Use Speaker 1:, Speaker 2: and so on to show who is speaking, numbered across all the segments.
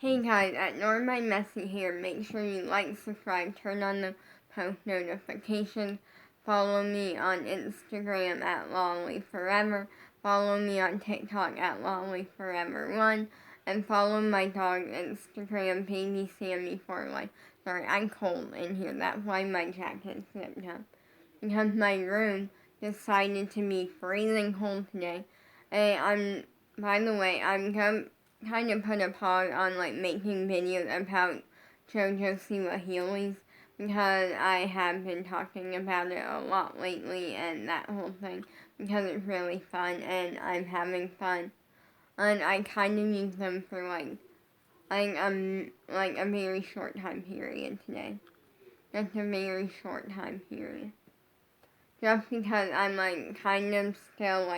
Speaker 1: Hey guys, at Norby Messy here. Make sure you like, subscribe, turn on the post notifications. Follow me on Instagram at LollyForever. Follow me on TikTok at LollyForever1. And follow my dog Instagram, Baby Sammy for life. Sorry, I'm cold in here. That's why my jacket's zipped up. Because my room decided to be freezing cold today. And by the way, I'm going kind of put a pause on making videos about JoJo Siwa Heelys because I have been talking about it a lot lately and that whole thing because it's really fun and I'm having fun. And I kind of use them for a very short time period today. Just a very short time period. Just because I'm kind of still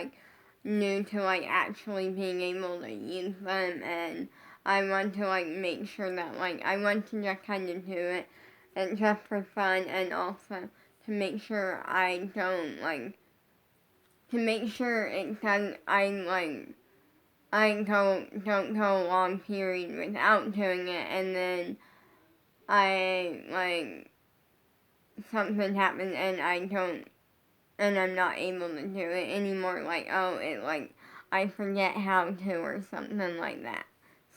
Speaker 1: new to actually being able to use them, and I want to make sure that I want to just kind of do it and just for fun, and also to make sure I don't to make sure it doesn't I don't go a long period without doing it, and then I something happens and I don't and I'm not able to do it anymore, I forget how to or something like that.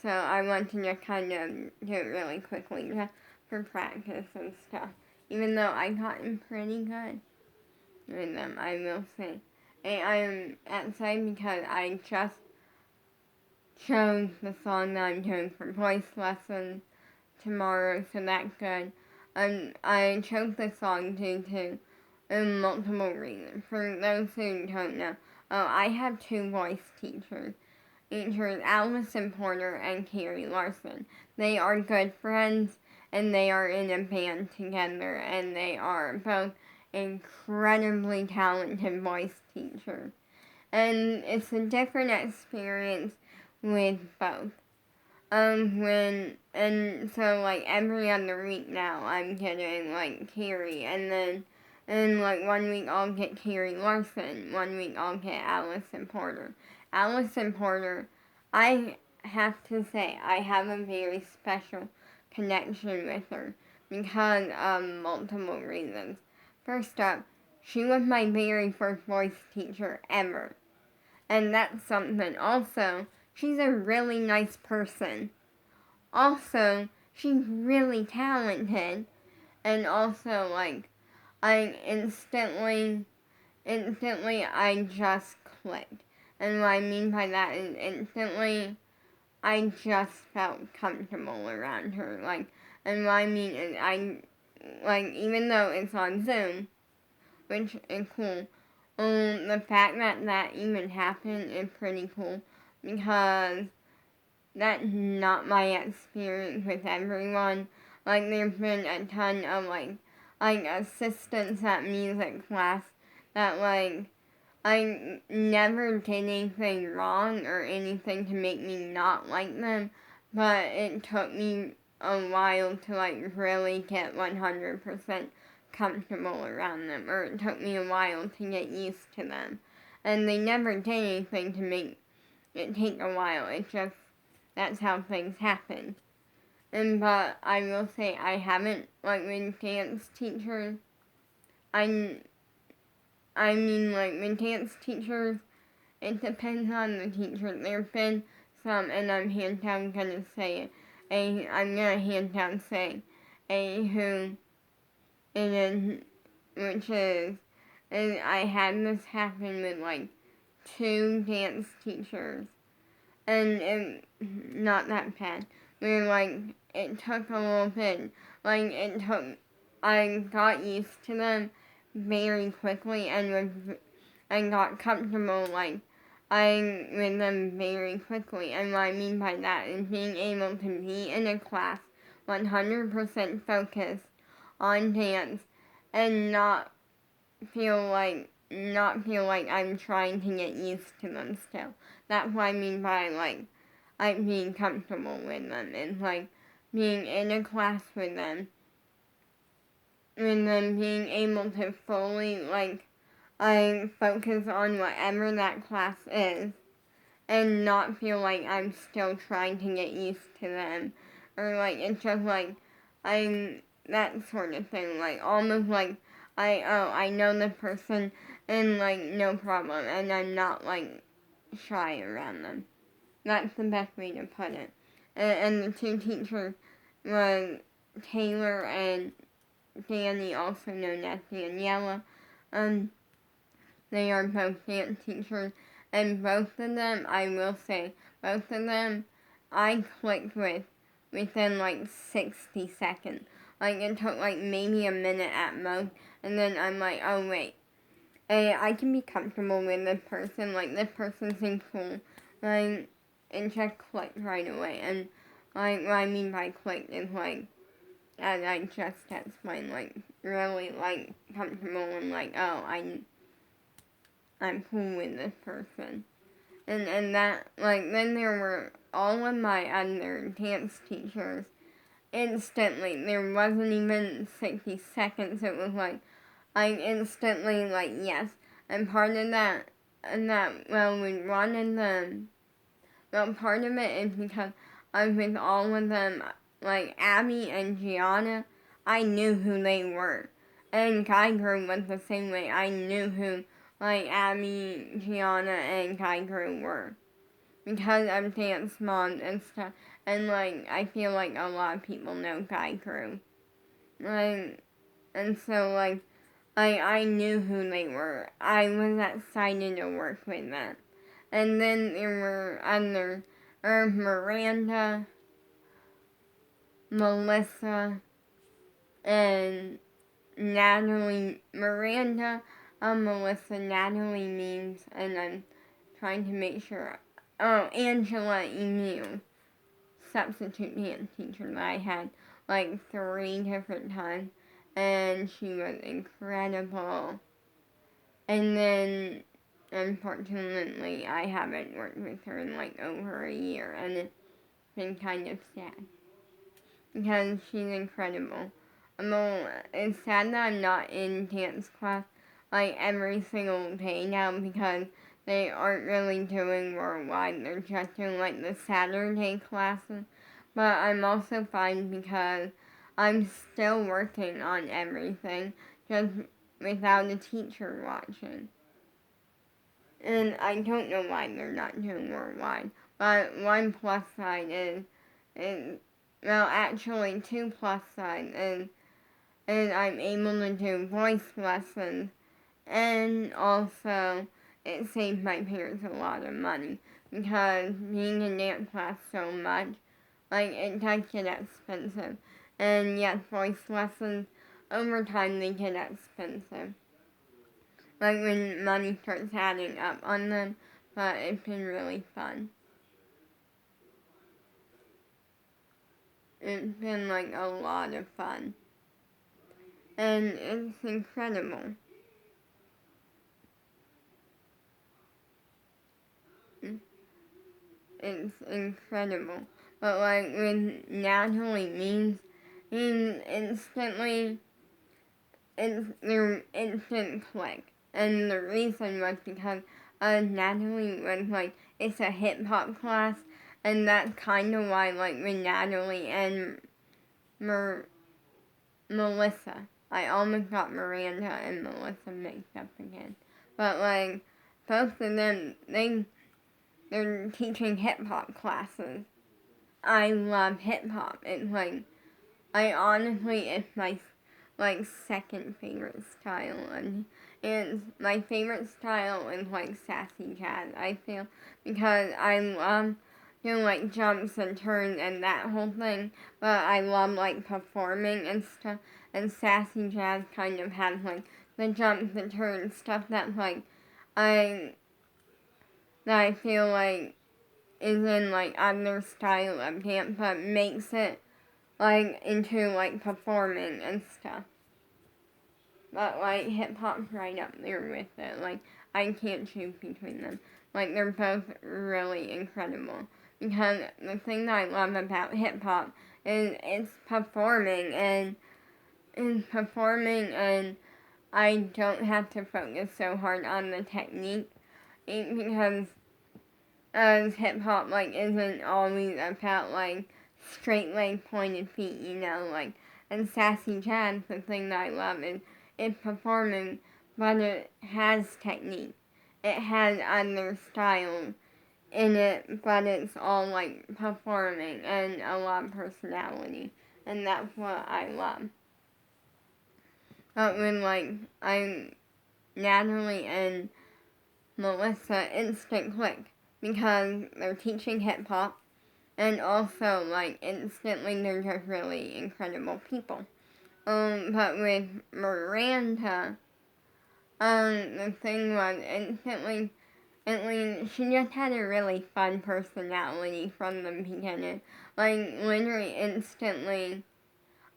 Speaker 1: So I want to just kind of do it really quickly just for practice and stuff. Even though I gotten pretty good with them, I will say. And I'm excited because I just chose the song that I'm doing for voice lessons tomorrow, so that's good. I chose the song due to multiple reasons. For those who don't know, I have two voice teachers. Teachers Allison Porter and Carrie Larson. They are good friends and they are in a band together and they are both incredibly talented voice teachers. And it's a different experience with both. Every other week now I'm getting Carrie, and then and 1 week I'll get Carrie Larson, 1 week I'll get Allison Porter. Allison Porter, I have to say I have a very special connection with her because of multiple reasons. First up, she was my very first voice teacher ever. And that's something. Also, she's a really nice person. Also, she's really talented. And also, instantly, I just clicked. And what I mean by that is instantly, I just felt comfortable around her. And what I mean is even though it's on Zoom, which is cool, the fact that that even happened is pretty cool because that's not my experience with everyone. There's been a ton of assistants at music class that I never did anything wrong or anything to make me not like them, but it took me a while to really get 100% comfortable around them, or it took me a while to get used to them. And they never did anything to make it take a while. It's just that's how things happen. But I will say I haven't with dance teachers. With dance teachers, it depends on the teacher. There've been some, and I'm hands down gonna say it. I'm gonna hands down say a who it is, which is, and I had this happen with two dance teachers, and not that bad. Where it took a little bit, I got used to them very quickly and got comfortable with them very quickly. And what I mean by that is being able to be in a class 100% focused on dance and not feel like I'm trying to get used to them still. That's what I mean by being comfortable with them. It's being in a class with them being able to fully I focus on whatever that class is and not feel like I'm still trying to get used to them. Or like it's just like I'm that sort of thing. Like almost like I know the person and like no problem, and I'm not like shy around them. That's the best way to put it. And the two teachers were Taylor and Danny, also known as Daniela. Um, they are both dance teachers, and both of them, I will say, both of them, I clicked with within like 60 seconds. Like it took like maybe a minute at most, and then I'm like, oh wait, I can be comfortable with this person. Like this person seems cool. Like it just clicked right away, and like what I mean by click is like, as I just explained, like really like comfortable and like, oh, I'm cool with this person. And that, like, then there were all of my other dance teachers instantly. There wasn't even 60 seconds. It was like, I instantly, like, yes. And part of that, well, we wanted them, well, part of it is because I was with all of them, like, Abby and Gianna, I knew who they were. And Geiger was the same way. I knew who, like, Abby, Gianna, and Geiger were. Because of Dance Mom and stuff. And, like, I feel like a lot of people know Geiger. Like, and so, like, I knew who they were. I was excited to work with them. And then there were other, Miranda, Melissa, and Natalie. Miranda, Melissa, Natalie means, and I'm trying to make sure. Oh, Angela Emu, substitute dance teacher that I had like 3 different times, and she was incredible. And then, unfortunately, I haven't worked with her in like over a year, and it's been kind of sad because she's incredible. It's sad that I'm not in dance class like every single day now because they aren't really doing worldwide. They're just doing like the Saturday classes. But I'm also fine because I'm still working on everything just without a teacher watching. And I don't know why they're not doing worldwide. But one plus side is well, actually, 2 plus sides is I'm able to do voice lessons, and also it saves my parents a lot of money because being in dance class so much, like it does get expensive. And yes, voice lessons over time they get expensive. Like when money starts adding up on them, but it's been really fun. It's been like a lot of fun. And it's incredible. It's incredible. But like with Natalie means instantly, it's their instant click. And the reason was because Natalie was like, it's a hip hop class, and that's kind of why like with Natalie and Melissa, I almost got Miranda and Melissa mixed up again. But like both of them, they're teaching hip hop classes. I love hip hop. It's like I honestly it's my like second favorite style, and it's my favorite style is like sassy jazz. I feel because I love doing like jumps and turns and that whole thing, but I love like performing and stuff. And sassy jazz kind of has like the jumps and turns stuff that's like I that I feel like is in like other style of dance, but makes it like into like performing and stuff. But like hip hop's right up there with it. Like I can't choose between them. Like they're both really incredible. Because the thing that I love about hip hop is it's performing and I don't have to focus so hard on the technique because as hip hop like isn't always about like straight leg pointed feet, you know, like and sassy jazz. The thing that I love is it's performing, but it has technique. It has other styles in it, but it's all like performing and a lot of personality, and that's what I love. But when like I'm Natalie and Melissa instant click because they're teaching hip hop and also like instantly they're just really incredible people. But with Miranda, the thing was instantly, I mean, she just had a really fun personality from the beginning. Like literally instantly,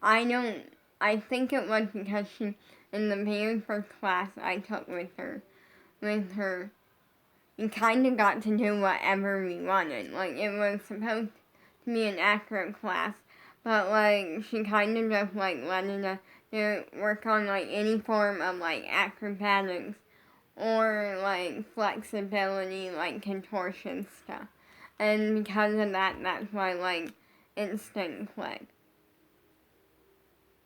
Speaker 1: I think it was because she, in the very first class I took with her, we kind of got to do whatever we wanted. Like, it was supposed to be an accurate class, but, like, she kind of just, like, wanted us to work on, like, any form of, like, acrobatics or, like, flexibility, like, contortion stuff. And because of that, that's why, like, instant click.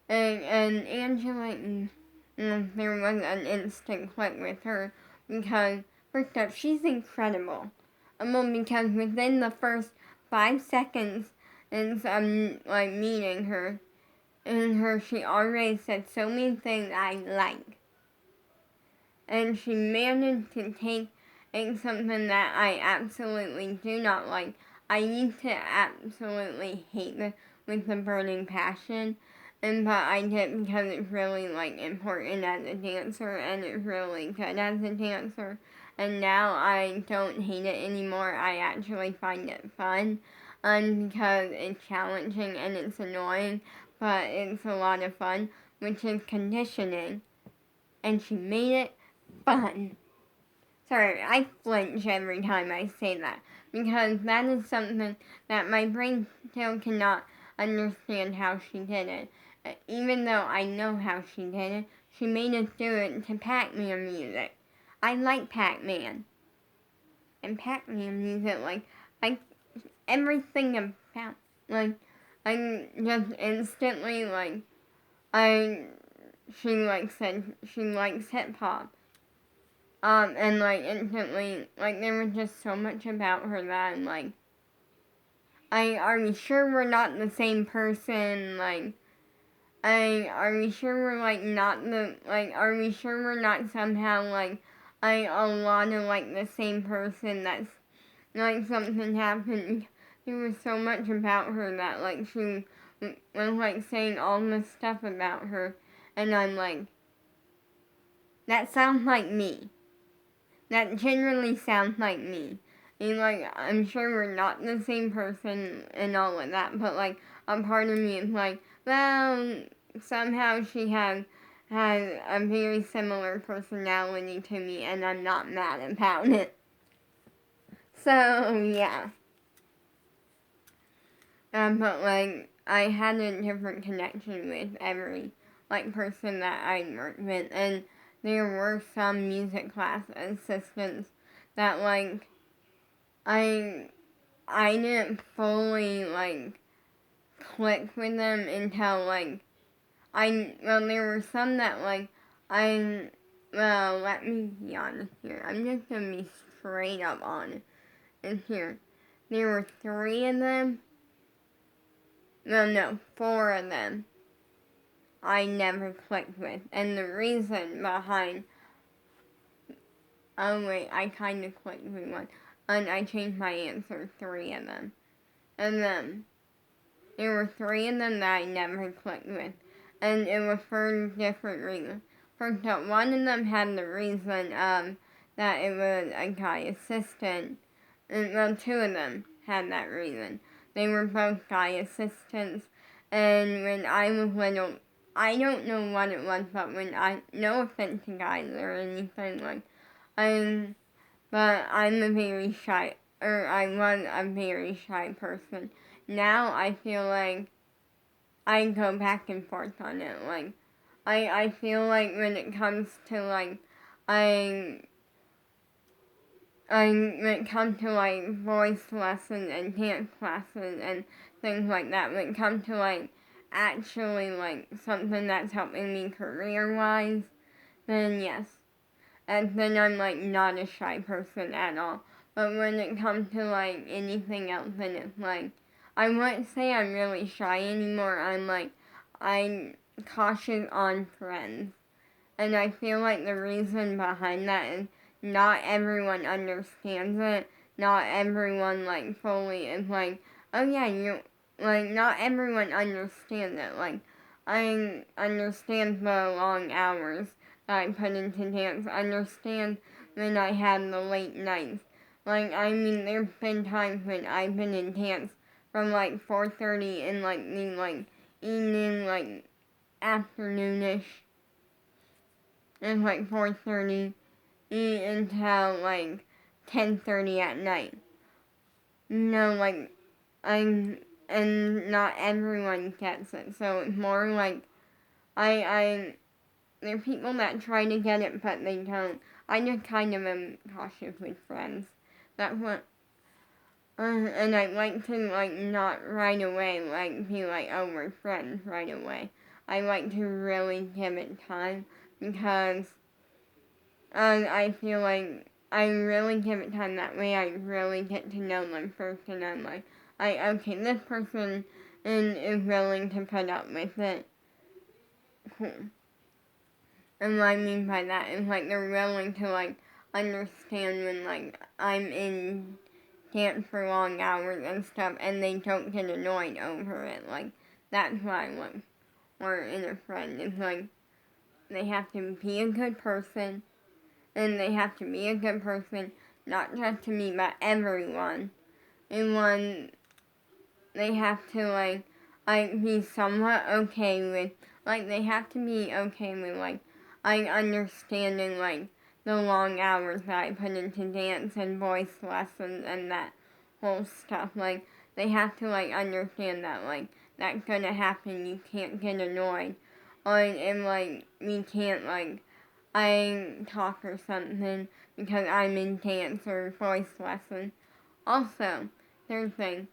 Speaker 1: And Angela, there was an instant click with her because, first up, she's incredible. Because within the first 5 seconds like meeting her, she already said so many things I like. And she managed to take something that I absolutely do not like. I used to absolutely hate this with a burning passion. But I did because it's really like important as a dancer and it's really good as a dancer. And now I don't hate it anymore. I actually find it fun. Because it's challenging and it's annoying, but it's a lot of fun, which is conditioning. And she made it fun. Sorry, I flinch every time I say that because that is something that my brain still cannot understand how she did it. Even though I know how she did it, she made us do it to Pac-Man music. I like Pac-Man. And Pac-Man music, like everything about, like, I just instantly, she said she likes hip-hop. And like instantly, like there was just so much about her that I'm like, are we sure we're not the same person? Like, are we sure we're like not are we sure we're not somehow like, a lot of like the same person that's like something happened? There was so much about her that like she was like saying all this stuff about her, and I'm like, that sounds like me. That generally sounds like me. And, like, I'm sure we're not the same person and all of that, but, like, a part of me is like, well, somehow she has a very similar personality to me, and I'm not mad about it. So, yeah. But, like, I had a different connection with every, like, person that I worked with, and there were some music class assistants that, like, I didn't fully, like, click with them until, like, there were some that, like, let me be honest here. I'm just gonna be straight up honest. And here, there were 3 of them. No, 4 of them I never clicked with. And the reason behind, oh wait, I kind of clicked with one. And I changed my answer, 3 of them. And then, there were 3 of them that I never clicked with. And it was for different reasons. First up, one of them had the reason, that it was a guy assistant. And, well, 2 of them had that reason. They were both guy assistants. And when I was little, I don't know what it was, but no offense to guys or anything, like, but I'm a very shy, or I was a very shy person. Now I feel like I go back and forth on it. Like, I feel like when it comes to, like, I when it comes to like voice lessons and dance classes and things like that, when it comes to like actually like something that's helping me career wise, then yes. And then I'm like not a shy person at all. But when it comes to like anything else, then it's like I wouldn't say I'm really shy anymore. I'm cautious on friends. And I feel like the reason behind that is not everyone understands it. Not everyone like fully is like, oh yeah, you like not everyone understands it. Like I understand the long hours that I put into dance. Understand when I had the late nights. Like I mean, there's been times when I've been in dance from like 4:30 in like the like evening like afternoonish and like 4:30 until like 10:30 at night. Like I'm and not everyone gets it. So it's more like I there are people that try to get it but they don't. I just kind of am cautious with friends. That's what and I like to like not right away like be like, oh, we're friends right away. I like to really give it time because I feel like I really give it time. That way I really get to know them first, and I'm like, okay, this person is willing to put up with it. Cool. And what I mean by that is like they're willing to like understand when like I'm in dance for long hours and stuff, and they don't get annoyed over it. Like that's what I want. Or in a friend, it's like they have to be a good person. And they have to be a good person, not just to me, but everyone. And one, they have to be somewhat okay with, like, they have to be okay with, like, understanding, like, the long hours that I put into dance and voice lessons and that whole stuff. Like, they have to, like, understand that, like, that's gonna happen. You can't get annoyed. And like, we can't, like, I talk or something because I'm in dance or voice lesson. Also, third thing,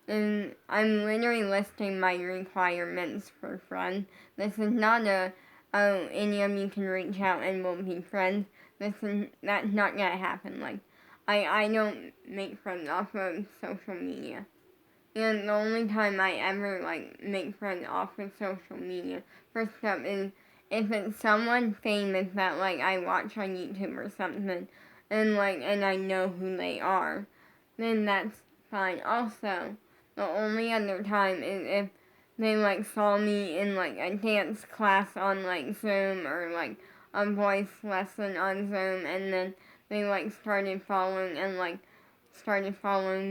Speaker 1: and I'm literally listing my requirements for friends. This is not oh, any of you can reach out and we'll be friends. That's not gonna happen. Like, I don't make friends off of social media. And the only time I ever, like, make friends off of social media, first up, is if it's someone famous that, like, I watch on YouTube or something, and I know who they are, then that's fine. Also, the only other time is if they, like, saw me in, like, a dance class on, like, Zoom or, like, a voice lesson on Zoom, and then they, like, started following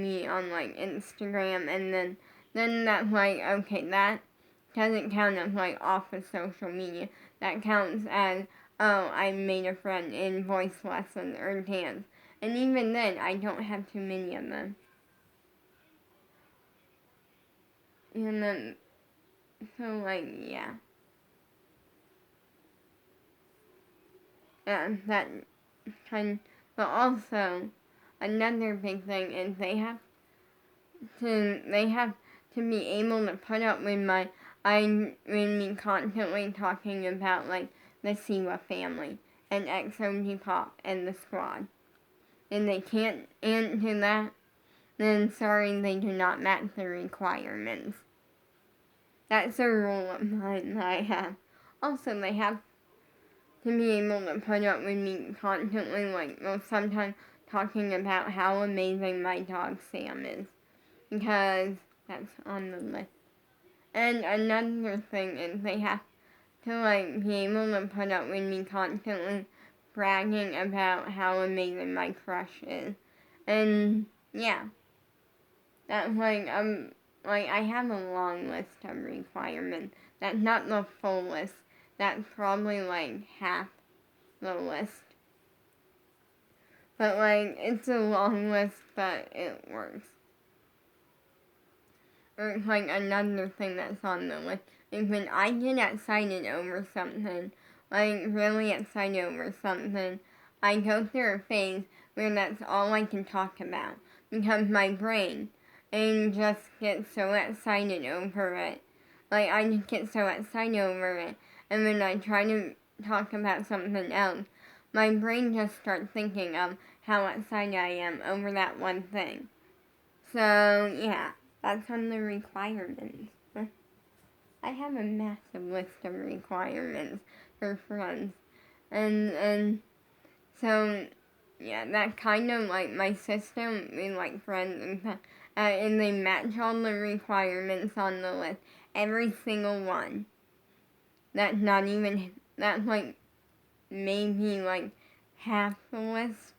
Speaker 1: me on like Instagram, and then that's like, okay, that doesn't count as like off of social media. That counts as, oh, I made a friend in voice lessons or dance. And even then I don't have too many of them. And then so like yeah. That kind but also another big thing is they have to be able to put up with me constantly talking about like the Siwa family and XOG Pop and the Squad. And they can't answer that, then sorry, they do not match the requirements. That's a rule of mine that I have. Also, they have to be able to put up with me constantly, like, well, sometimes talking about how amazing my dog Sam is. Because that's on the list. And another thing is they have to like be able to put up with me constantly bragging about how amazing my crush is. And yeah. That's like I have a long list of requirements. That's not the full list. That's probably like half the list. But like it's a long list, but it works. Or like another thing that's on the list is when I get excited over something, like really excited over something, I go through a phase where that's all I can talk about because my brain and just gets so excited over it. Like I just get so excited over it, and when I try to talk about something else, my brain just starts thinking of how excited I am over that one thing. So yeah, that's on the requirements. I have a massive list of requirements for friends, and so yeah, that kind of like my system with like friends and they match all the requirements on the list, every single one. That's like maybe like half the list,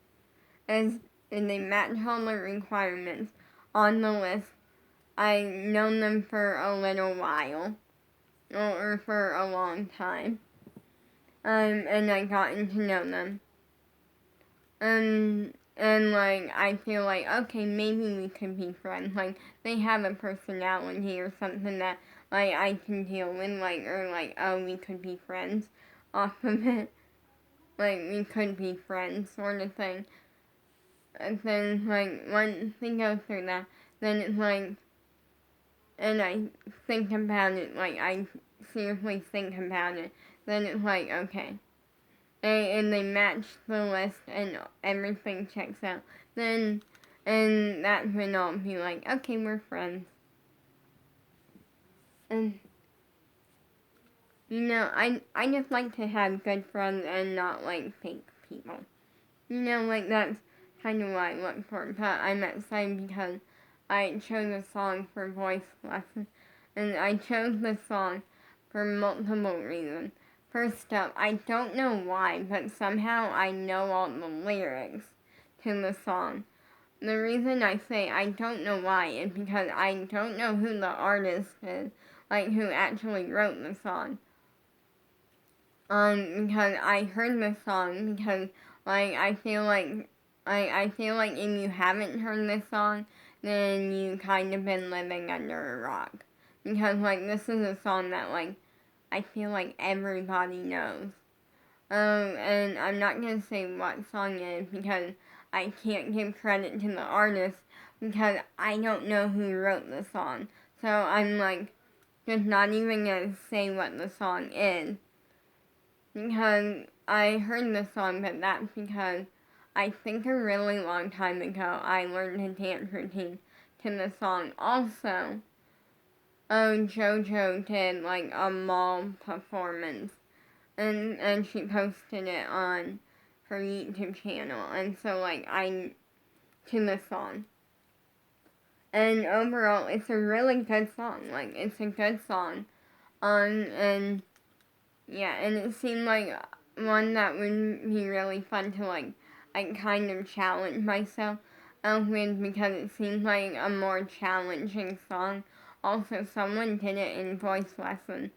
Speaker 1: as and they match all the requirements on the list. I've known them for a little while, or for a long time, and I gotten to know them. And like, I feel like, okay, maybe we could be friends. Like, they have a personality or something that, like, I can deal with, like, or like, oh, we could be friends off of it. Like, we could be friends, sort of thing. And then, like, once we go through that, then it's like, and I think about it, like, I seriously think about it, then it's like, okay. And they match the list and everything checks out. Then, and that's when I'll be like, okay, we're friends. And, I just like to have good friends and not, like, fake people. Like, that's kind of what I look for. But I'm excited because I chose a song for voice lesson. And I chose the song for multiple reasons. First up, I don't know why, but somehow I know all the lyrics to the song. The reason I say I don't know why is because I don't know who the artist is, like who actually wrote the song. Because I heard the song because, like, I feel like if you haven't heard this song, then you kind of been living under a rock. Because, like, this is a song that, like, I feel like everybody knows. And I'm not gonna say what song it is because I can't give credit to the artist because I don't know who wrote the song. So I'm like, just not even gonna say what the song is because I heard the song, but that's because I think a really long time ago I learned a dance routine to the song. Also, JoJo did like a mall performance, and she posted it on her YouTube channel, and so like I to the song. And overall, it's a really good song. Like it's a good song, and yeah, and it seemed like one that would be really fun to like kind of challenge myself with because it seems like a more challenging song. Also, someone did it in voice lesson,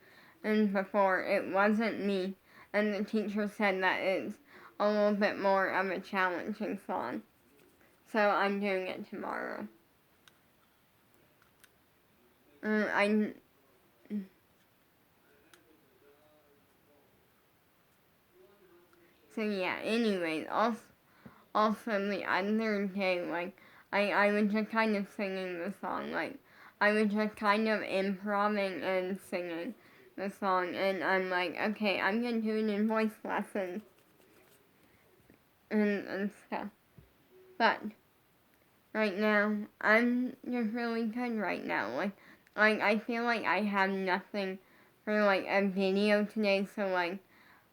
Speaker 1: and before it wasn't me, and the teacher said that it's a little bit more of a challenging song. So I'm doing it tomorrow. I so yeah. Anyways, also the other day, like I was just kind of singing the song, like I was just kind of improvising and singing the song, and I'm like, okay, I'm gonna do it in voice lessons and stuff. But right now, I'm just really good right now. Like I feel like I have nothing for like a video today, so like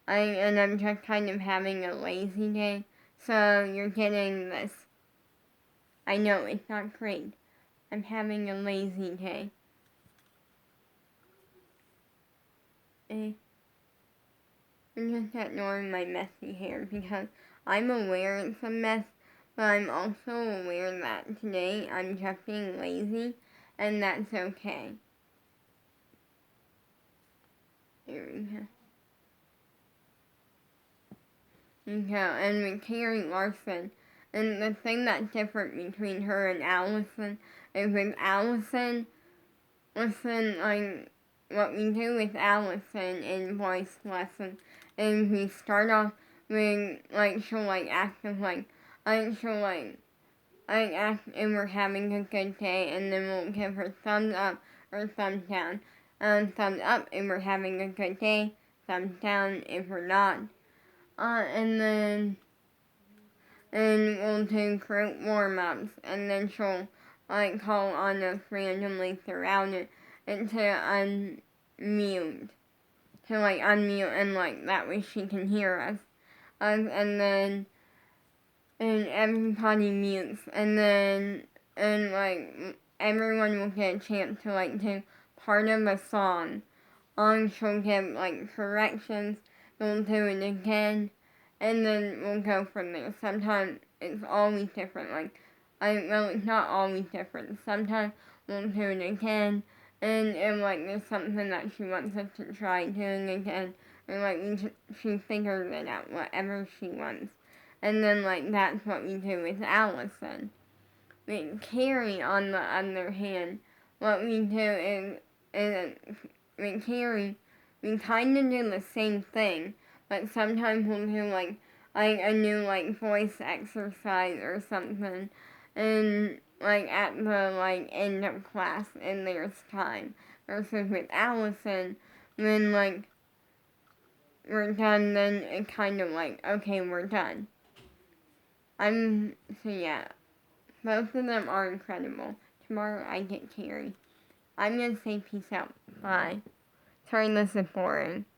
Speaker 1: I'm just kind of having a lazy day. So you're getting this. I know it's not great. I'm having a lazy day. I'm just ignoring my messy hair because I'm aware it's a mess, but I'm also aware that today I'm just being lazy, and that's okay. There we go. Okay, and with Carrie Larson, and the thing that's different between her and Allison is with Allison, listen, like, what we do with Allison in voice lesson is we start off with, like, she'll, like, ask us, like, she'll ask if we're having a good day, and then we'll give her thumbs up or thumbs down. Thumbs up if we're having a good day, thumbs down if we're not. And we'll do group warm-ups, and then she'll call on us randomly throughout it until unmute. To unmute and that way she can hear us. And then everybody mutes, and everyone will get a chance to do part of a song. She'll give corrections, we'll do it again, and then we'll go from there. Sometimes it's always different. It's not always different. Sometimes we'll do it again, and if there's something that she wants us to try doing again, or she figures it out, whatever she wants. And then that's what we do with Allison. With Carrie, on the other hand, what we do is with Carrie, we kind of do the same thing, but sometimes we'll do a new voice exercise or something, and at the end of class, and there's time. Versus with Allison, when we're done, then it's kind of okay, we're done. So yeah, both of them are incredible. Tomorrow I get Carrie. I'm gonna say peace out. Bye. Sorry this is boring.